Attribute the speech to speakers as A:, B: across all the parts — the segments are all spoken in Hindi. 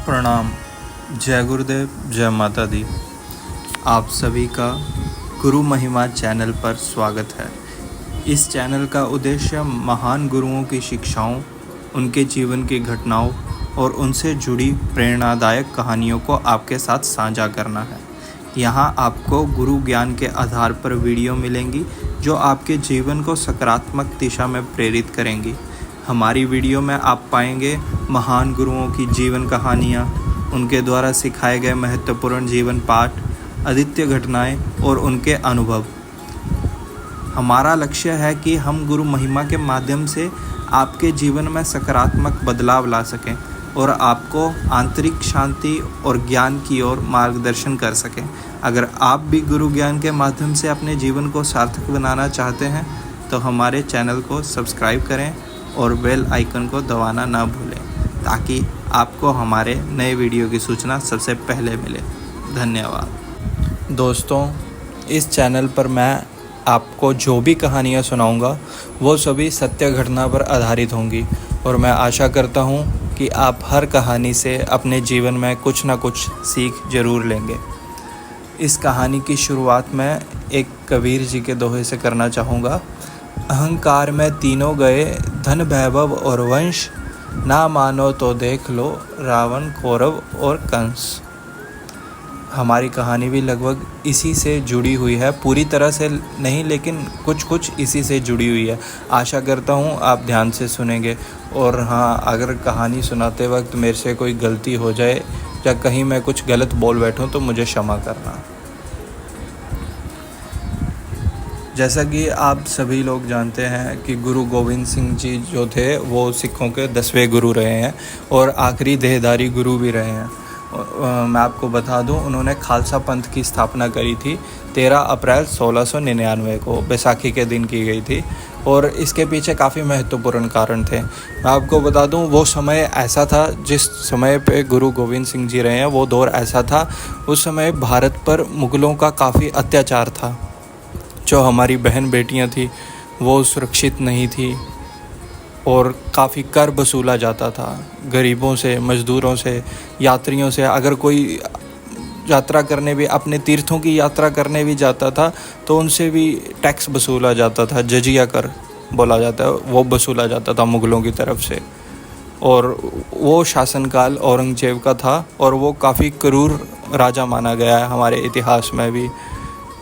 A: प्रणाम। जय गुरुदेव, जय माता दी। आप सभी का गुरु महिमा चैनल पर स्वागत है। इस चैनल का उद्देश्य महान गुरुओं की शिक्षाओं, उनके जीवन की घटनाओं और उनसे जुड़ी प्रेरणादायक कहानियों को आपके साथ साझा करना है। यहाँ आपको गुरु ज्ञान के आधार पर वीडियो मिलेंगी जो आपके जीवन को सकारात्मक दिशा में प्रेरित करेंगी। हमारी वीडियो में आप पाएंगे महान गुरुओं की जीवन कहानियाँ, उनके द्वारा सिखाए गए महत्वपूर्ण जीवन पाठ, अद्वितीय घटनाएं और उनके अनुभव। हमारा लक्ष्य है कि हम गुरु महिमा के माध्यम से आपके जीवन में सकारात्मक बदलाव ला सकें और आपको आंतरिक शांति और ज्ञान की ओर मार्गदर्शन कर सकें। अगर आप भी गुरु ज्ञान के माध्यम से अपने जीवन को सार्थक बनाना चाहते हैं तो हमारे चैनल को सब्सक्राइब करें और बेल आइकन को दबाना ना भूलें ताकि आपको हमारे नए वीडियो की सूचना सबसे पहले मिले। धन्यवाद। दोस्तों, इस चैनल पर मैं आपको जो भी कहानियाँ सुनाऊंगा वो सभी सत्य घटना पर आधारित होंगी और मैं आशा करता हूँ कि आप हर कहानी से अपने जीवन में कुछ ना कुछ सीख ज़रूर लेंगे। इस कहानी की शुरुआत मैं एक कबीर जी के दोहे से करना चाहूँगा। अहंकार में तीनों गए, धन वैभव और वंश, ना मानो तो देख लो रावण, कौरव और कंस। हमारी कहानी भी लगभग इसी से जुड़ी हुई है, पूरी तरह से नहीं लेकिन कुछ इसी से जुड़ी हुई है। आशा करता हूँ आप ध्यान से सुनेंगे। और हाँ, अगर कहानी सुनाते वक्त मेरे से कोई गलती हो जाए या कहीं मैं कुछ गलत बोल बैठूँ तो मुझे क्षमा करना। जैसा कि आप सभी लोग जानते हैं कि गुरु गोविंद सिंह जी जो थे वो सिखों के 10वें गुरु रहे हैं और आखिरी देहधारी गुरु भी रहे हैं। मैं आपको बता दूं, उन्होंने खालसा पंथ की स्थापना करी थी 13 अप्रैल 1699 को, बैसाखी के दिन की गई थी और इसके पीछे काफ़ी महत्वपूर्ण कारण थे। मैं आपको बता दूं, वो समय ऐसा था जिस समय पे गुरु गोविंद सिंह जी रहे हैं, वो दौर ऐसा था, उस समय भारत पर मुग़लों का काफ़ी अत्याचार था। जो हमारी बहन बेटियां थी वो सुरक्षित नहीं थी और काफ़ी कर वसूला जाता था गरीबों से, मज़दूरों से, यात्रियों से। अगर कोई यात्रा करने भी, अपने तीर्थों की यात्रा करने भी जाता था तो उनसे भी टैक्स वसूला जाता था, जजिया कर बोला जाता है, वो वसूला जाता था मुग़लों की तरफ से। और वो शासनकाल औरंगज़ेब का था और वो काफ़ी क्रूर राजा माना गया है हमारे इतिहास में भी।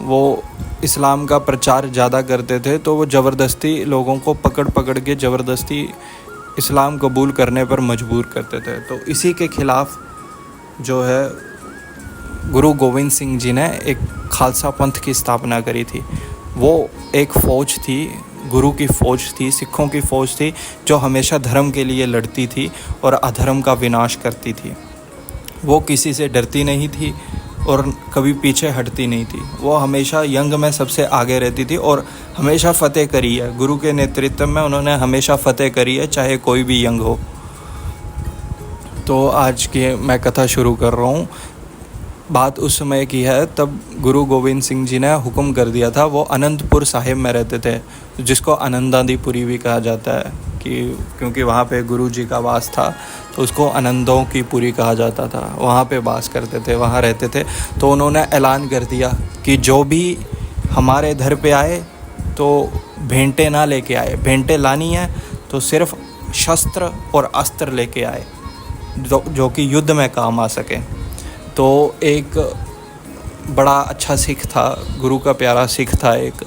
A: वो इस्लाम का प्रचार ज़्यादा करते थे तो वो ज़बरदस्ती लोगों को पकड़ के ज़बरदस्ती इस्लाम कबूल करने पर मजबूर करते थे। तो इसी के ख़िलाफ़ जो है गुरु गोविंद सिंह जी ने एक खालसा पंथ की स्थापना करी थी। वो एक फ़ौज थी, गुरु की फ़ौज थी, सिखों की फ़ौज थी जो हमेशा धर्म के लिए लड़ती थी और अधर्म का विनाश करती थी। वो किसी से डरती नहीं थी और कभी पीछे हटती नहीं थी। वो हमेशा यंग में सबसे आगे रहती थी और हमेशा फ़तेह करी है। गुरु के नेतृत्व में उन्होंने हमेशा फ़तेह करी है, चाहे कोई भी यंग हो। तो आज की मैं कथा शुरू कर रहा हूँ। बात उस समय की है, तब गुरु गोविंद सिंह जी ने हुक्म कर दिया था। वो अनंतपुर साहिब में रहते थे, जिसको आनंदादीपुरी भी कहा जाता है क्योंकि वहाँ पे गुरु जी का वास था, तो उसको आनंदों की पुरी कहा जाता था। वहाँ पे वास करते थे, वहाँ रहते थे। तो उन्होंने ऐलान कर दिया कि जो भी हमारे घर पे आए तो भेंटे ना लेके आए, भेंटे लानी है तो सिर्फ शस्त्र और अस्त्र लेके आए जो कि युद्ध में काम आ सके। तो एक बड़ा अच्छा सिख था, गुरु का प्यारा सिख था एक,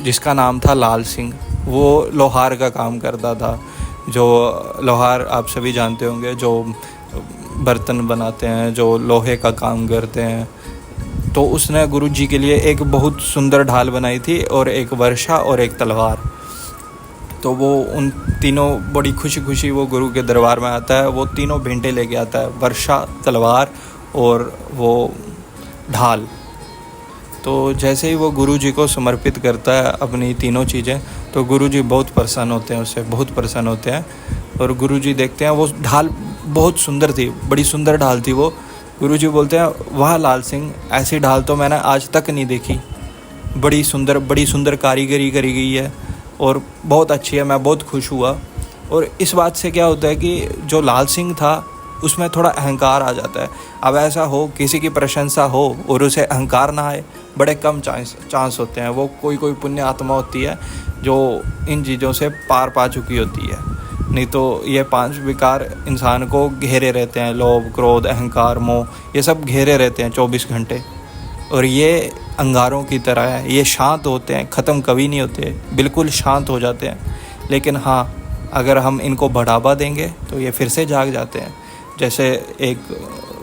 A: जिसका नाम था लाल सिंह। वो लोहार का काम करता था। जो लोहार आप सभी जानते होंगे, जो बर्तन बनाते हैं, जो लोहे का काम करते हैं। तो उसने गुरु जी के लिए एक बहुत सुंदर ढाल बनाई थी और एक वर्षा और एक तलवार। तो वो उन तीनों बड़ी खुशी वो गुरु के दरबार में आता है। वो तीनों भेंटे लेके आता है, वर्षा, तलवार और वो ढाल। तो जैसे ही वो गुरु जी को समर्पित करता है अपनी तीनों चीज़ें, तो गुरु जी बहुत प्रसन्न होते हैं, उससे बहुत प्रसन्न होते हैं। और गुरु जी देखते हैं वो ढाल बहुत सुंदर थी, बड़ी सुंदर ढाल थी वो। गुरु जी बोलते हैं, वाह लाल सिंह, ऐसी ढाल तो मैंने आज तक नहीं देखी, बड़ी सुंदर कारीगरी करी गई है और बहुत अच्छी है, मैं बहुत खुश हुआ। और इस बात से क्या होता है कि जो लाल सिंह था उसमें थोड़ा अहंकार आ जाता है। अब ऐसा हो किसी की प्रशंसा हो और उसे अहंकार ना आए, बड़े कम चांस होते हैं। वो कोई पुण्य आत्मा होती है जो इन चीज़ों से पार पा चुकी होती है, नहीं तो ये 5 विकार इंसान को घेरे रहते हैं। लोभ, क्रोध, अहंकार, मोह, ये सब घेरे रहते हैं 24 घंटे। और ये अंगारों की तरह है, ये शांत होते हैं, ख़त्म कभी नहीं होते, बिल्कुल शांत हो जाते हैं। लेकिन हाँ, अगर हम इनको बढ़ावा देंगे तो ये फिर से जाग जाते हैं। जैसे एक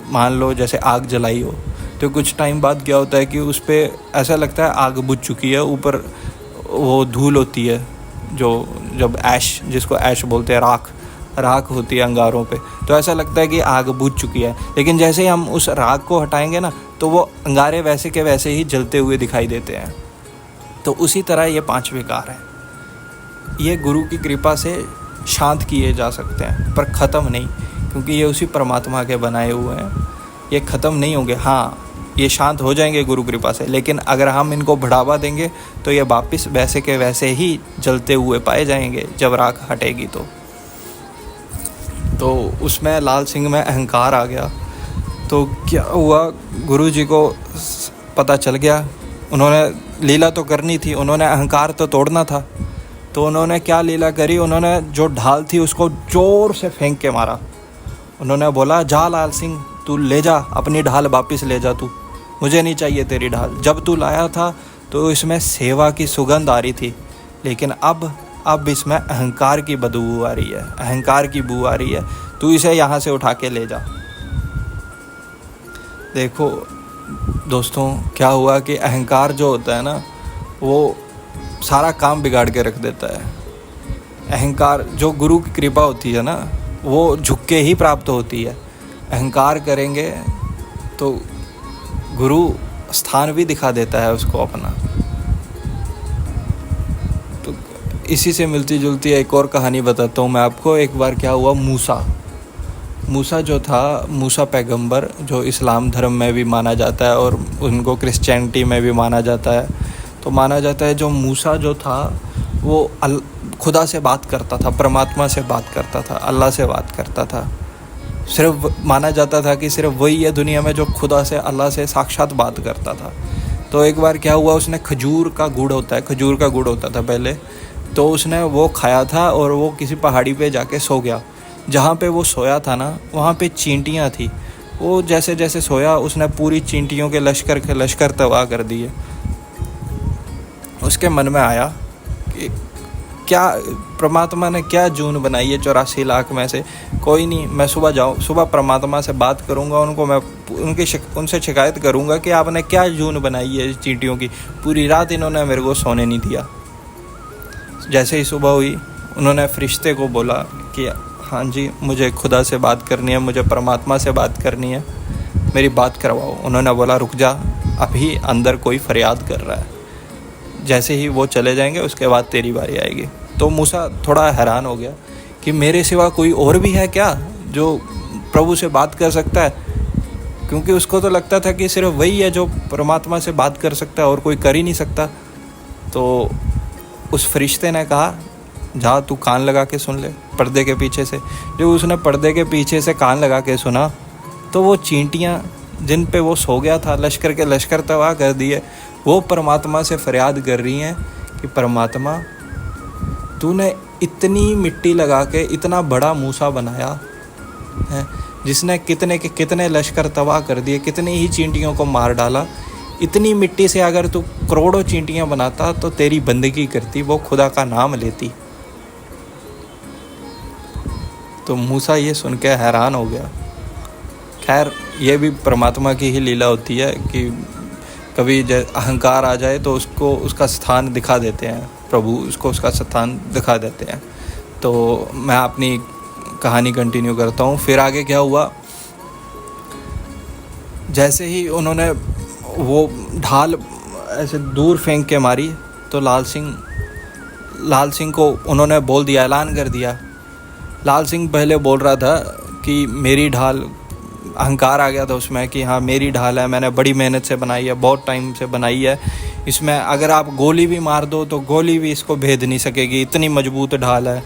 A: मान लो जैसे आग जलाई हो, तो कुछ टाइम बाद क्या होता है कि उस पर ऐसा लगता है आग बुझ चुकी है, ऊपर वो धूल होती है, जो जब ऐश, जिसको ऐश बोलते हैं, राख होती है अंगारों पे, तो ऐसा लगता है कि आग बुझ चुकी है। लेकिन जैसे ही हम उस राख को हटाएंगे ना, तो वो अंगारे वैसे के वैसे ही जलते हुए दिखाई देते हैं। तो उसी तरह ये 5 विकार हैं, ये गुरु की कृपा से शांत किए जा सकते हैं, पर ख़त्म नहीं, क्योंकि ये उसी परमात्मा के बनाए हुए हैं। ये ख़त्म नहीं होंगे। हाँ, ये शांत हो जाएंगे गुरु कृपा से, लेकिन अगर हम इनको बढ़ावा देंगे तो ये वापस वैसे के वैसे ही जलते हुए पाए जाएंगे जब राख हटेगी। तो उसमें लाल सिंह में अहंकार आ गया। तो क्या हुआ, गुरु जी को पता चल गया, उन्होंने लीला तो करनी थी, उन्होंने अहंकार तो तोड़ना था। तो उन्होंने क्या लीला करी, उन्होंने जो ढाल थी उसको ज़ोर से फेंक के मारा। उन्होंने बोला, जा लाल सिंह, तू ले जा अपनी ढाल, वापस ले जा, तू, मुझे नहीं चाहिए तेरी ढाल। जब तू लाया था तो इसमें सेवा की सुगंध आ रही थी, लेकिन अब इसमें अहंकार की बदबू आ रही है, अहंकार की बू आ रही है, तू इसे यहाँ से उठा के ले जा। देखो दोस्तों, क्या हुआ कि अहंकार जो होता है ना, वो सारा काम बिगाड़ के रख देता है। अहंकार, जो गुरु की कृपा होती है ना, वो झुक के ही प्राप्त होती है। अहंकार करेंगे तो गुरु स्थान भी दिखा देता है उसको अपना। तो इसी से मिलती जुलती एक और कहानी बताता हूँ मैं आपको। एक बार क्या हुआ, मूसा जो था, मूसा पैगंबर, जो इस्लाम धर्म में भी माना जाता है और उनको क्रिश्चियनिटी में भी माना जाता है। तो माना जाता है जो मूसा जो था वो खुदा से बात करता था, परमात्मा से बात करता था, अल्लाह से बात करता था। सिर्फ माना जाता था कि सिर्फ वही है दुनिया में जो खुदा से, अल्लाह से साक्षात बात करता था। तो एक बार क्या हुआ, उसने खजूर का गुड़ होता था पहले, तो उसने वो खाया था और वो किसी पहाड़ी पे जाके सो गया। जहाँ पे वो सोया था ना, वहाँ पे चींटियाँ थी। वो जैसे जैसे सोया, उसने पूरी चींटियों के लश्कर तबाह कर दिए। उसके मन में आया कि क्या परमात्मा ने क्या जून बनाई है 84 लाख में से, कोई नहीं, मैं सुबह परमात्मा से बात करूंगा, मैं उनसे शिकायत करूंगा कि आपने क्या जून बनाई है चींटियों की, पूरी रात इन्होंने मेरे को सोने नहीं दिया। जैसे ही सुबह हुई, उन्होंने फरिश्ते को बोला कि हाँ जी, मुझे खुदा से बात करनी है, मुझे परमात्मा से बात करनी है, मेरी बात करवाओ। उन्होंने बोला, रुक जा, अभी अंदर कोई फरियाद कर रहा है, जैसे ही वो चले जाएंगे उसके बाद तेरी बारी आएगी। तो मूसा थोड़ा हैरान हो गया कि मेरे सिवा कोई और भी है क्या जो प्रभु से बात कर सकता है, क्योंकि उसको तो लगता था कि सिर्फ वही है जो परमात्मा से बात कर सकता है और कोई कर ही नहीं सकता। तो उस फरिश्ते ने कहा, जा तू कान लगा के सुन ले पर्दे के पीछे से। जब उसने पर्दे के पीछे से कान लगा के सुना, तो वो चींटियाँ जिन पे वो सो गया था, लश्कर के लश्कर तबाह कर दिए, वो परमात्मा से फरियाद कर रही हैं कि परमात्मा, तूने इतनी मिट्टी लगा के इतना बड़ा मूसा बनाया है, जिसने कितने के कितने लश्कर तबाह कर दिए, कितनी ही चींटियों को मार डाला। इतनी मिट्टी से अगर तू करोड़ों चींटियाँ बनाता तो तेरी बंदगी करती, वो खुदा का नाम लेती। तो मूसा ये सुन के हैरान हो गया। खैर, ये भी परमात्मा की ही लीला होती है कि कभी अहंकार आ जाए तो उसको उसका स्थान दिखा देते हैं, प्रभु उसको उसका स्थान दिखा देते हैं। तो मैं अपनी कहानी कंटिन्यू करता हूँ। फिर आगे क्या हुआ, जैसे ही उन्होंने वो ढाल ऐसे दूर फेंक के मारी, तो लाल सिंह को उन्होंने बोल दिया, ऐलान कर दिया। लाल सिंह पहले बोल रहा था कि मेरी ढाल, अहंकार आ गया था उसमें कि हाँ मेरी ढाल है, मैंने बड़ी मेहनत से बनाई है, बहुत टाइम से बनाई है, इसमें अगर आप गोली भी मार दो तो गोली भी इसको भेद नहीं सकेगी, इतनी मजबूत ढाल है।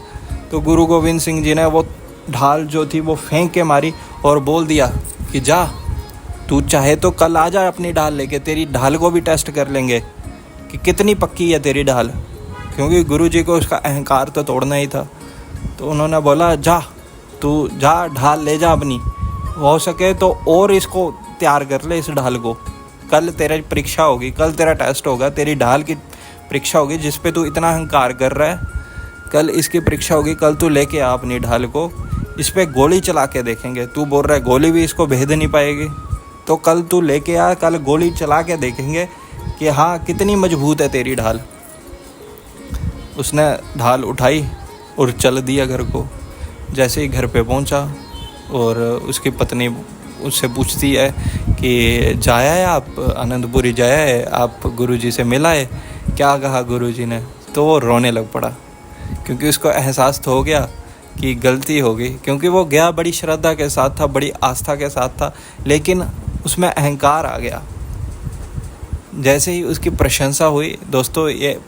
A: तो गुरु गोविंद सिंह जी ने वो ढाल जो थी वो फेंक के मारी और बोल दिया कि जा, तू चाहे तो कल आ जा अपनी ढाल लेके, तेरी ढाल को भी टेस्ट कर लेंगे कि कितनी पक्की है तेरी ढाल, क्योंकि गुरुजी को उसका अहंकार तो तोड़ना ही था। तो उन्होंने बोला जा, तू जा ढाल ले जा अपनी, हो सके तो और इसको तैयार कर ले इस ढाल को, कल तेरी परीक्षा होगी, कल तेरा टेस्ट होगा, तेरी ढाल की परीक्षा होगी जिस पे तू इतना अहंकार कर रहा है, कल इसकी परीक्षा होगी, कल तू लेके आ अपनी ढाल को, इस पे गोली चला के देखेंगे। तू बोल रहा है गोली भी इसको भेद नहीं पाएगी, तो कल तू लेके आ, कल गोली चला के देखेंगे कि हाँ कितनी मजबूत है तेरी ढाल। उसने ढाल उठाई और चल दिया घर को। जैसे ही घर पे पहुंचा और उसकी पत्नी उससे पूछती है कि जाया है आप आनंदपुरी, जाया है आप, गुरुजी से मिला है? क्या कहा गुरुजी ने? तो वो रोने लग पड़ा, क्योंकि उसको एहसास तो हो गया कि गलती हो गई, क्योंकि वो गया बड़ी श्रद्धा के साथ था, बड़ी आस्था के साथ था, लेकिन उसमें अहंकार आ गया। जैसे ही उसकी प्रशंसा हुई, दोस्तों ये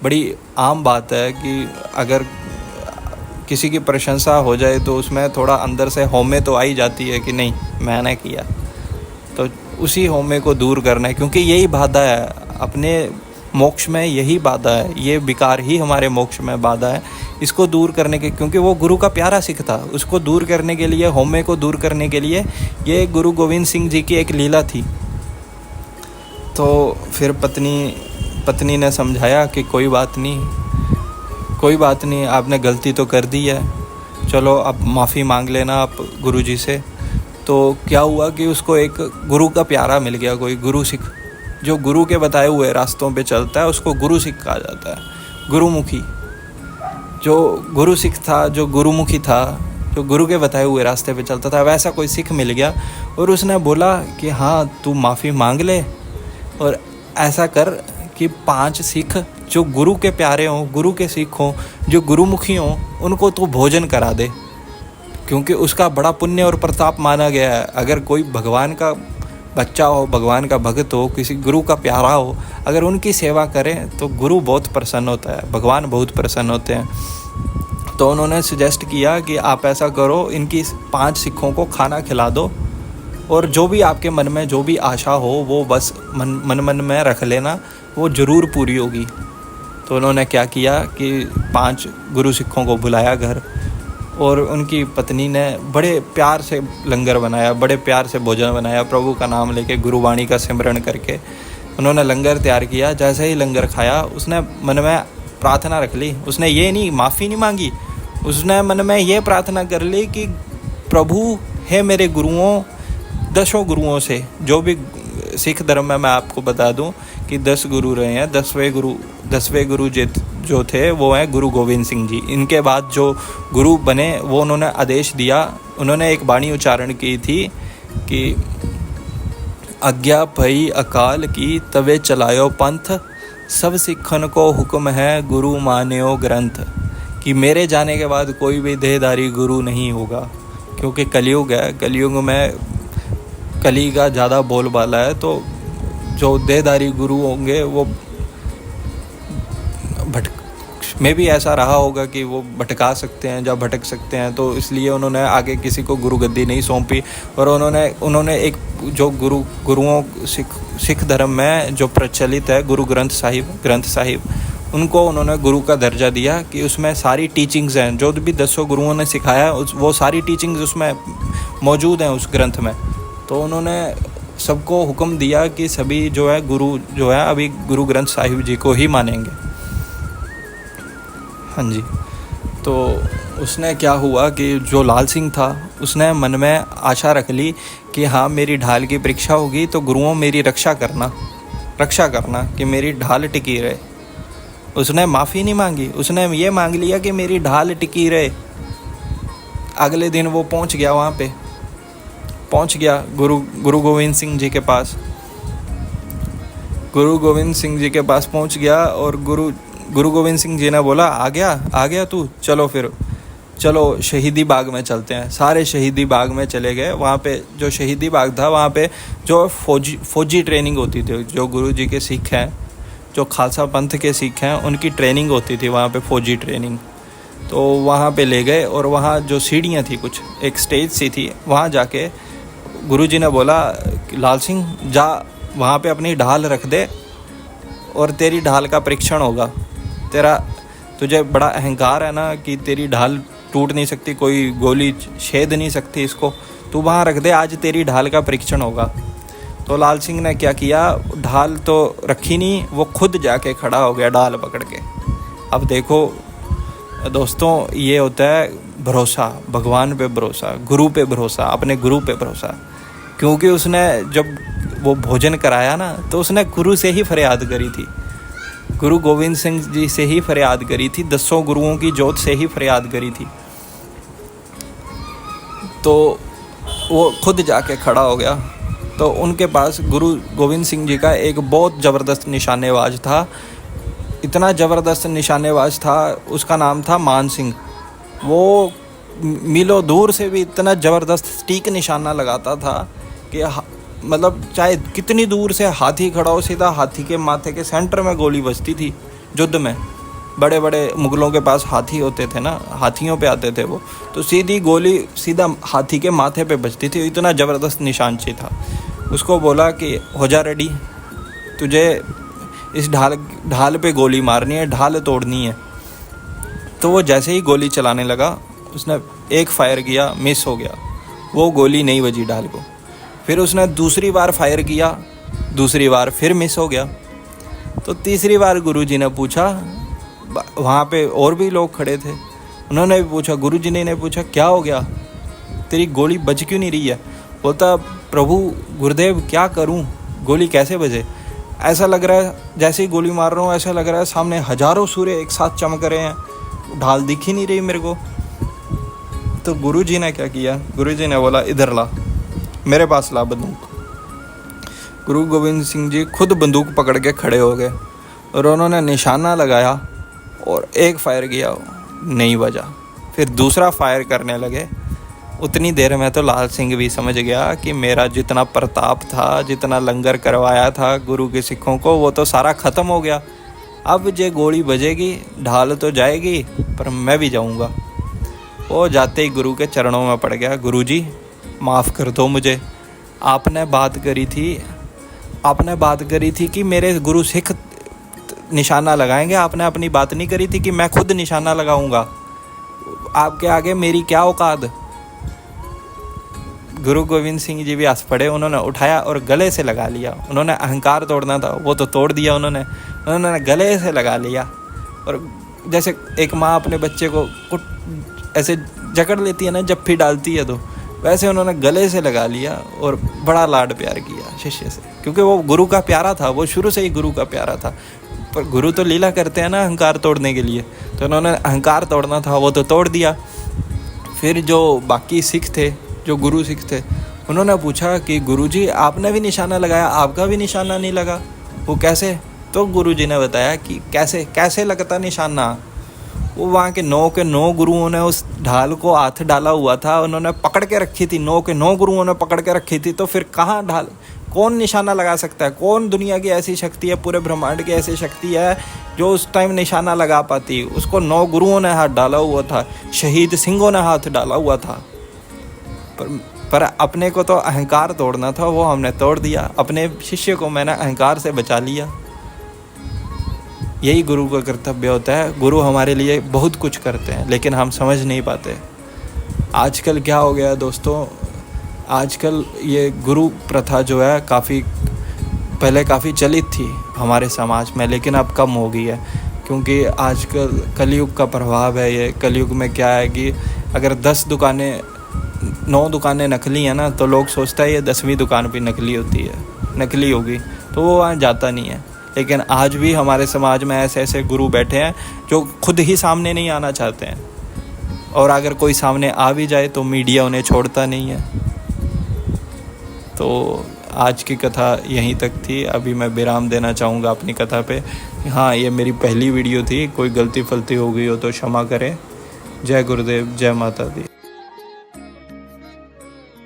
A: बड़ी आम बात है कि अगर किसी की प्रशंसा हो जाए तो उसमें थोड़ा अंदर से हौमे तो आई जाती है कि नहीं मैंने किया, तो उसी हौमे को दूर करना है, क्योंकि यही बाधा है अपने मोक्ष में, यही बाधा है, ये विकार ही हमारे मोक्ष में बाधा है। इसको दूर करने के, क्योंकि वो गुरु का प्यारा सिख था, उसको दूर करने के लिए, हौमे को दूर करने के लिए ये गुरु गोविंद सिंह जी की एक लीला थी। तो फिर पत्नी ने समझाया कि कोई बात नहीं, आपने गलती तो कर दी है, चलो अब माफ़ी मांग लेना आप गुरुजी से। तो क्या हुआ कि उसको एक गुरु का प्यारा मिल गया, कोई गुरु सिख, जो गुरु के बताए हुए रास्तों पे चलता है, उसको गुरु सिख कहा जाता है, गुरुमुखी। जो गुरु सिख था, जो गुरुमुखी था, जो गुरु के बताए हुए रास्ते पे चलता था, वैसा कोई सिख मिल गया और उसने बोला कि हाँ तू माफ़ी मांग ले और ऐसा कर कि 5 सिख जो गुरु के प्यारे हों, गुरु के सिख हों, जो गुरुमुखी हों, उनको तू भोजन करा दे, क्योंकि उसका बड़ा पुण्य और प्रताप माना गया है। अगर कोई भगवान का बच्चा हो, भगवान का भक्त हो, किसी गुरु का प्यारा हो, अगर उनकी सेवा करें तो गुरु बहुत प्रसन्न होता है, भगवान बहुत प्रसन्न होते हैं। तो उन्होंने सजेस्ट किया कि आप ऐसा करो, इनकी 5 सिखों को खाना खिला दो और जो भी आपके मन में जो भी आशा हो वो बस मन में रख लेना, वो ज़रूर पूरी होगी। तो उन्होंने क्या किया कि 5 गुरु सिखों को बुलाया घर, और उनकी पत्नी ने बड़े प्यार से लंगर बनाया, बड़े प्यार से भोजन बनाया, प्रभु का नाम लेके, गुरुवाणी का सिमरन करके उन्होंने लंगर तैयार किया। जैसे ही लंगर खाया, उसने मन में प्रार्थना रख ली, उसने ये नहीं माफ़ी नहीं मांगी, उसने मन में ये प्रार्थना कर ली कि प्रभु हे मेरे गुरुओं, 10 गुरुओं से, जो भी सिख धर्म में मैं आपको बता दूं कि 10 गुरु रहे हैं, 10वें गुरु जो थे वो हैं गुरु गोविंद सिंह जी। इनके बाद जो गुरु बने वो उन्होंने आदेश दिया, उन्होंने एक वाणी उच्चारण की थी कि आज्ञा भई अकाल की तवे चलायो पंथ, सब सिखन को हुक्म है गुरु मान्यो ग्रंथ। कि मेरे जाने के बाद कोई भी देहधारी गुरु नहीं होगा, क्योंकि कलयुग है, कलयुग में कली का ज़्यादा बोलबाला है, तो जो देहधारी गुरु होंगे वो में भी ऐसा रहा होगा कि वो भटका सकते हैं या भटक सकते हैं, तो इसलिए उन्होंने आगे किसी को गुरु गद्दी नहीं सौंपी। और उन्होंने एक जो गुरुओं सिख धर्म में जो प्रचलित है गुरु ग्रंथ साहिब, उनको उन्होंने गुरु का दर्जा दिया कि उसमें सारी टीचिंग्स हैं, जो भी 10 गुरुओं ने सिखाया वो सारी टीचिंग्स उसमें मौजूद हैं उस ग्रंथ में। तो उन्होंने सबको हुक्म दिया कि सभी जो है गुरु जो है अभी गुरु ग्रंथ साहिब जी को ही मानेंगे। हाँ जी। तो उसने क्या हुआ कि जो लाल सिंह था उसने मन में आशा रख ली कि हाँ मेरी ढाल की परीक्षा होगी तो गुरुओं मेरी रक्षा करना कि मेरी ढाल टिकी रहे। उसने माफ़ी नहीं मांगी, उसने ये मांग लिया कि मेरी ढाल टिकी रहे। अगले दिन वो पहुंच गया गुरु गोविंद सिंह जी के पास। गुरु गोविंद सिंह जी के पास पहुंच गया और गुरु गोविंद सिंह जी ने बोला आ गया तू, चलो शहीदी बाग में चलते हैं। सारे शहीदी बाग में चले गए। वहाँ पे जो शहीदी बाग था वहाँ पे जो फौजी ट्रेनिंग होती थी, जो गुरु जी के सिख हैं, जो खालसा पंथ के सिख हैं, उनकी ट्रेनिंग होती थी वहाँ पे, फौजी ट्रेनिंग। तो वहाँ पे ले गए और वहाँ जो सीढ़ियाँ थी, कुछ एक स्टेज सी थी, वहाँ जाके गुरुजी ने बोला लाल सिंह जा वहाँ पे अपनी ढाल रख दे और तेरी ढाल का परीक्षण होगा। तुझे बड़ा अहंकार है ना कि तेरी ढाल टूट नहीं सकती, कोई गोली छेद नहीं सकती इसको, तू वहाँ रख दे, आज तेरी ढाल का परीक्षण होगा। तो लाल सिंह ने क्या किया, ढाल तो रखी नहीं, वो खुद जाके खड़ा हो गया ढाल पकड़ के। अब देखो दोस्तों, ये होता है भरोसा, भगवान पे भरोसा, गुरु पे भरोसा, अपने गुरु पे भरोसा। क्योंकि उसने जब वो भोजन कराया ना, तो उसने गुरु से ही फरियाद करी थी, गुरु गोविंद सिंह जी से ही फरियाद करी थी, 10 गुरुओं की जोत से ही फरियाद करी थी। तो वो खुद जाके खड़ा हो गया। तो उनके पास गुरु गोविंद सिंह जी का एक बहुत ज़बरदस्त निशानेबाज था, इतना ज़बरदस्त निशानेबाज था, उसका नाम था मान सिंह। वो मीलों दूर से भी इतना ज़बरदस्त सटीक निशाना लगाता था कि मतलब चाहे कितनी दूर से हाथी खड़ा हो, सीधा हाथी के माथे के सेंटर में गोली बजती थी। युद्ध में बड़े बड़े मुगलों के पास हाथी होते थे ना, हाथियों पे आते थे वो, तो सीधी गोली सीधा हाथी के माथे पे बजती थी, इतना ज़बरदस्त निशानची था। उसको बोला कि हो जा रेडी, तुझे इस ढाल पे गोली मारनी है, ढाल तोड़नी है। तो वो जैसे ही गोली चलाने लगा, उसने एक फायर किया, मिस हो गया, वो गोली नहीं बजी ढाल को। फिर उसने दूसरी बार फायर किया, दूसरी बार फिर मिस हो गया। तो तीसरी बार गुरुजी ने पूछा, वहाँ पे और भी लोग खड़े थे, उन्होंने भी पूछा, गुरुजी ने पूछा क्या हो गया, तेरी गोली बज क्यों नहीं रही है? बोलता प्रभु गुरुदेव क्या करूँ, गोली कैसे बजे? ऐसा लग रहा है जैसे ही गोली मार रहा हूँ, ऐसा लग रहा है सामने हजारों सूर्य एक साथ चमक रहे हैं, ढाल दिख ही नहीं रही मेरे को। तो गुरुजी ने क्या किया, गुरुजी ने बोला इधर ला, मेरे पास ला बंदूक। गुरु गोविंद सिंह जी खुद बंदूक पकड़ के खड़े हो गए और उन्होंने निशाना लगाया और एक फायर किया, नहीं बजा। फिर दूसरा फायर करने लगे। उतनी देर में तो लाल सिंह भी समझ गया कि मेरा जितना प्रताप था, जितना लंगर करवाया था गुरु के सिखों को, वो तो सारा ख़त्म हो गया। अब जे गोली बजेगी, ढाल तो जाएगी पर मैं भी जाऊंगा। वो जाते ही गुरु के चरणों में पड़ गया, गुरु जी माफ़ कर दो मुझे, आपने बात करी थी कि मेरे गुरु सिख निशाना लगाएंगे, आपने अपनी बात नहीं करी थी कि मैं खुद निशाना लगाऊंगा। आपके आगे मेरी क्या औकात। गुरु गोविंद सिंह जी भी हंस पड़े, उन्होंने उठाया और गले से लगा लिया। उन्होंने अहंकार तोड़ना था, वो तो तोड़ दिया उन्होंने गले से लगा लिया। और जैसे एक माँ अपने बच्चे को ऐसे जकड़ लेती है ना, जप्फी डालती है, तो वैसे उन्होंने गले से लगा लिया और बड़ा लाड प्यार किया शिष्य से, क्योंकि वो गुरु का प्यारा था, वो शुरू से ही गुरु का प्यारा था। पर गुरु तो लीला करते हैं ना अहंकार तोड़ने के लिए, तो उन्होंने अहंकार तोड़ना था, वो तो तोड़ दिया। फिर जो बाकी सिख थे, जो गुरु सिख थे, उन्होंने पूछा कि गुरुजी आपने भी निशाना लगाया, आपका भी निशाना नहीं लगा, वो कैसे? तो गुरुजी ने बताया कि कैसे लगता निशाना। वो वहाँ के 9 गुरुओं ने उस ढाल को हाथ डाला हुआ था, उन्होंने पकड़ के रखी थी, 9 गुरुओं ने पकड़ के रखी थी। तो फिर कहाँ ढाल, कौन निशाना लगा सकता है? कौन दुनिया की ऐसी शक्ति है, पूरे ब्रह्मांड की ऐसी शक्ति है जो उस टाइम निशाना लगा पाती? उसको 9 गुरुओं ने हाथ डाला हुआ था, शहीद सिंहों ने हाथ डाला हुआ था। पर अपने को तो अहंकार तोड़ना था, वो हमने तोड़ दिया। अपने शिष्य को मैंने अहंकार से बचा लिया। यही गुरु का कर्तव्य होता है। गुरु हमारे लिए बहुत कुछ करते हैं, लेकिन हम समझ नहीं पाते। आजकल क्या हो गया दोस्तों, आजकल ये गुरु प्रथा जो है पहले काफ़ी चलित थी हमारे समाज में, लेकिन अब कम हो गई है, क्योंकि आजकल कलयुग का प्रभाव है। ये कलयुग में क्या है कि अगर 9 दुकानें नकली हैं ना, तो लोग सोचता है ये 10वीं दुकान भी नकली होगी, तो वो वहाँ जाता नहीं है। लेकिन आज भी हमारे समाज में ऐसे गुरु बैठे हैं जो खुद ही सामने नहीं आना चाहते हैं, और अगर कोई सामने आ भी जाए तो मीडिया उन्हें छोड़ता नहीं है। तो आज की कथा यहीं तक थी। अभी मैं विराम देना चाहूँगा अपनी कथा पे। हाँ, ये मेरी पहली वीडियो थी, कोई गलती फलती हो गई हो तो क्षमा करें। जय गुरुदेव, जय माता दी।